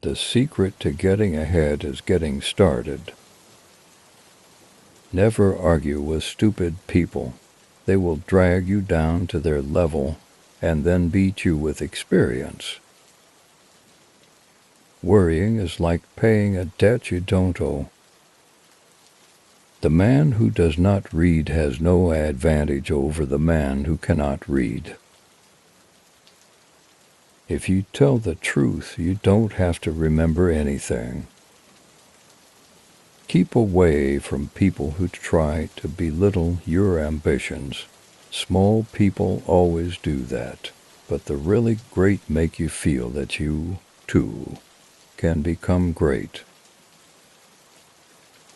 The secret to getting ahead is getting started. Never argue with stupid people. They will drag you down to their level and then beat you with experience. Worrying is like paying a debt you don't owe. The man who does not read has no advantage over the man who cannot read. If you tell the truth, you don't have to remember anything. Keep away from people who try to belittle your ambitions. Small people always do that, but the really great make you feel that you, too, can become great.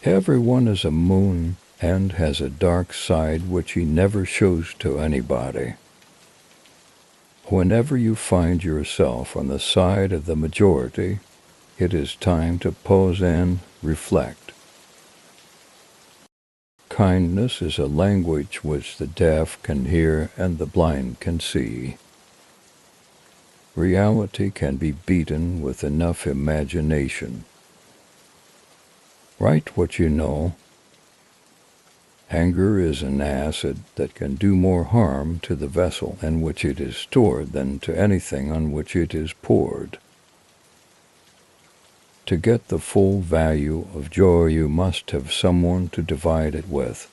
Everyone is a moon and has a dark side which he never shows to anybody. Whenever you find yourself on the side of the majority, it is time to pause and reflect. Kindness is a language which the deaf can hear and the blind can see. Reality can be beaten with enough imagination. Write what you know. Anger is an acid that can do more harm to the vessel in which it is stored than to anything on which it is poured. To get the full value of joy, you must have someone to divide it with.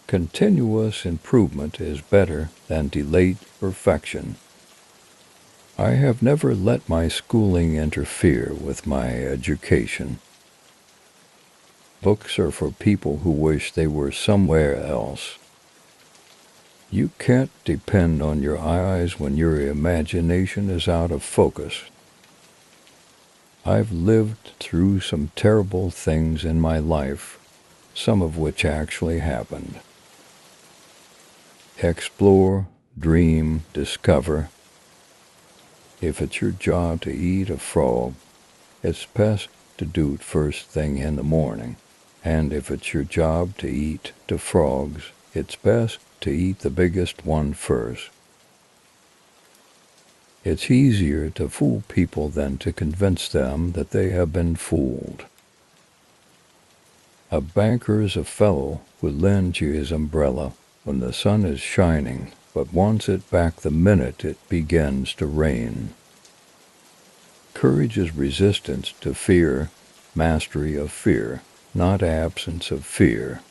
Continuous improvement is better than delayed perfection. I have never let my schooling interfere with my education. Books are for people who wish they were somewhere else. You can't depend on your eyes when your imagination is out of focus. I've lived through some terrible things in my life, some of which actually happened. Explore, dream, discover. If it's your job to eat a frog, it's best to do it first thing in the morning. And if it's your job to eat the frogs, it's best to eat the biggest one first. It's easier to fool people than to convince them that they have been fooled. A banker is a fellow who lends you his umbrella when the sun is shining, but wants it back the minute it begins to rain. Courage is resistance to fear, mastery of fear, not absence of fear.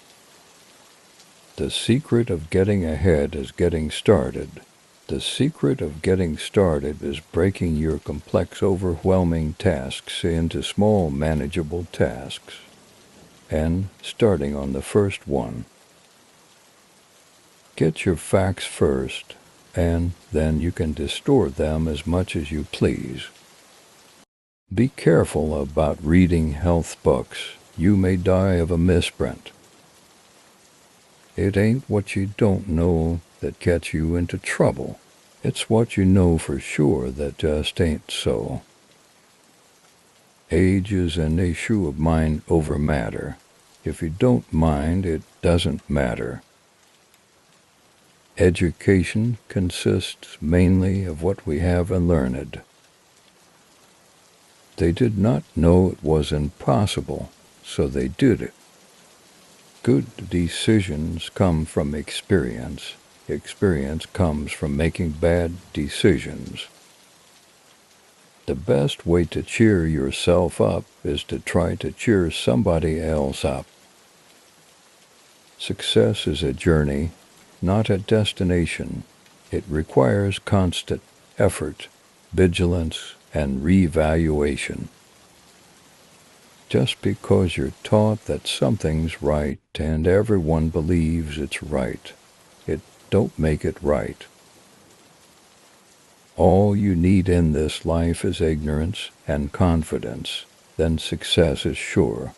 The secret of getting ahead is getting started. The secret of getting started is breaking your complex, overwhelming tasks into small, manageable tasks, and starting on the first one. Get your facts first, and then you can distort them as much as you please. Be careful about reading health books. You may die of a misprint. It ain't what you don't know that gets you into trouble. It's what you know for sure that just ain't so. Age is an issue of mind over matter. If you don't mind, it doesn't matter. Education consists mainly of what we have learned. They did not know it was impossible, so they did it. Good decisions come from experience. Experience comes from making bad decisions. The best way to cheer yourself up is to try to cheer somebody else up. Success is a journey, not a destination. It requires constant effort, vigilance, and reevaluation. Just because you're taught that something's right and everyone believes it's right, it don't make it right. All you need in this life is ignorance and confidence, then success is sure.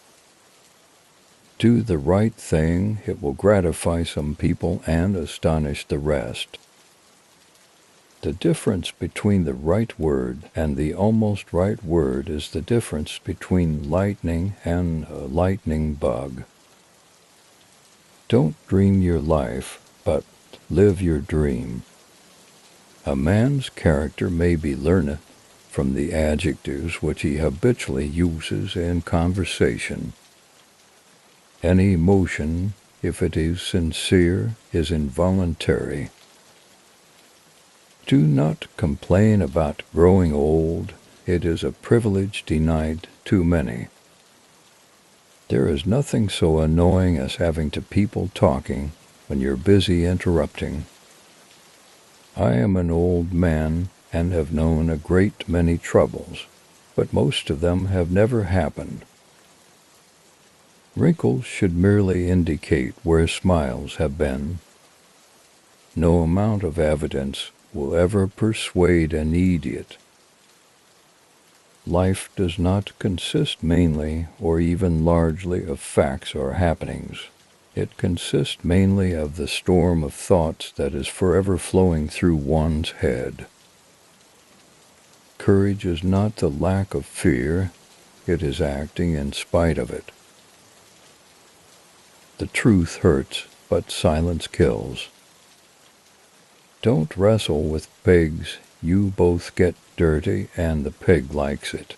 Do the right thing, it will gratify some people and astonish the rest. The difference between the right word and the almost right word is the difference between lightning and a lightning bug. Don't dream your life, but live your dream. A man's character may be learned, from the adjectives which he habitually uses in conversation. Any emotion, if it is sincere, is involuntary. Do not complain about growing old. It is a privilege denied too many. There is nothing so annoying as having to people talking when you're busy interrupting. I am an old man and have known a great many troubles, but most of them have never happened. Wrinkles should merely indicate where smiles have been. No amount of evidence will ever persuade an idiot. Life does not consist mainly or even largely of facts or happenings. It consists mainly of the storm of thoughts that is forever flowing through one's head. Courage is not the lack of fear, it is acting in spite of it. The truth hurts, but silence kills. Don't wrestle with pigs, you both get dirty and the pig likes it.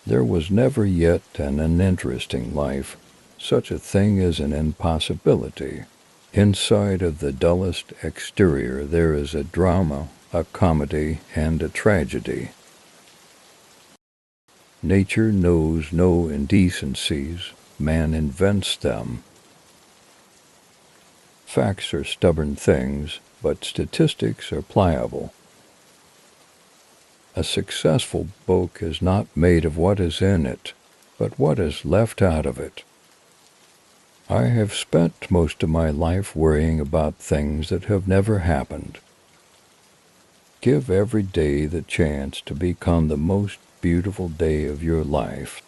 There was never yet an uninteresting life. Such a thing is an impossibility. Inside of the dullest exterior there is a drama, a comedy, and a tragedy. Nature knows no indecencies, man invents them. Facts are stubborn things, but statistics are pliable. A successful book is not made of what is in it, but what is left out of it. I have spent most of my life worrying about things that have never happened. Give every day the chance to become the most beautiful day of your life.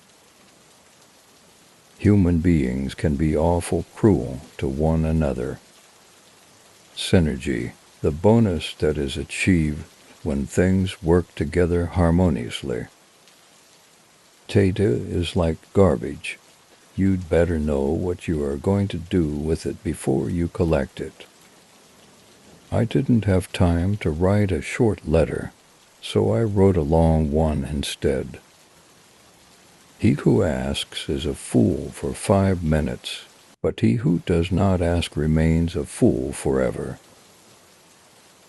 Human beings can be awful cruel to one another. Synergy, the bonus that is achieved when things work together harmoniously. Data is like garbage. You'd better know what you are going to do with it before you collect it. I didn't have time to write a short letter, so I wrote a long one instead. He who asks is a fool for 5 minutes, but he who does not ask remains a fool forever.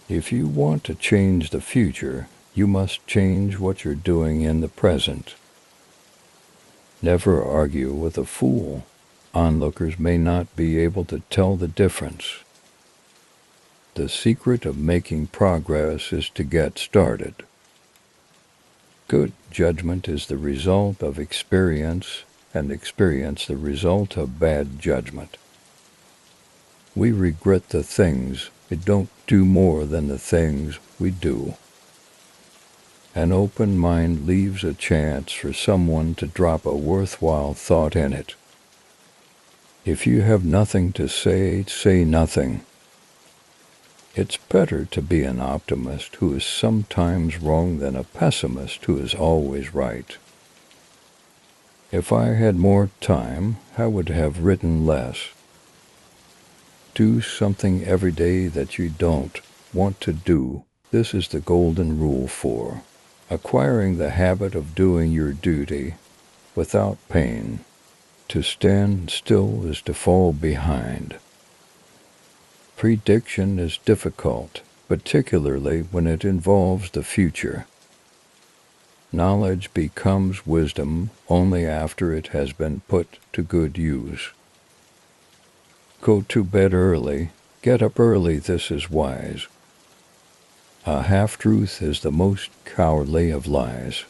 If you want to change the future, you must change what you're doing in the present. Never argue with a fool. Onlookers may not be able to tell the difference. The secret of making progress is to get started. Good judgment is the result of experience, and experience the result of bad judgment. We regret the things we don't do more than the things we do. An open mind leaves a chance for someone to drop a worthwhile thought in it. If you have nothing to say, say nothing. It's better to be an optimist who is sometimes wrong than a pessimist who is always right. If I had more time, I would have written less. Do something every day that you don't want to do. This is the golden rule for acquiring the habit of doing your duty without pain. To stand still is to fall behind. Prediction is difficult, particularly when it involves the future. Knowledge becomes wisdom only after it has been put to good use. Go to bed early, get up early, this is wise. A half-truth is the most cowardly of lies.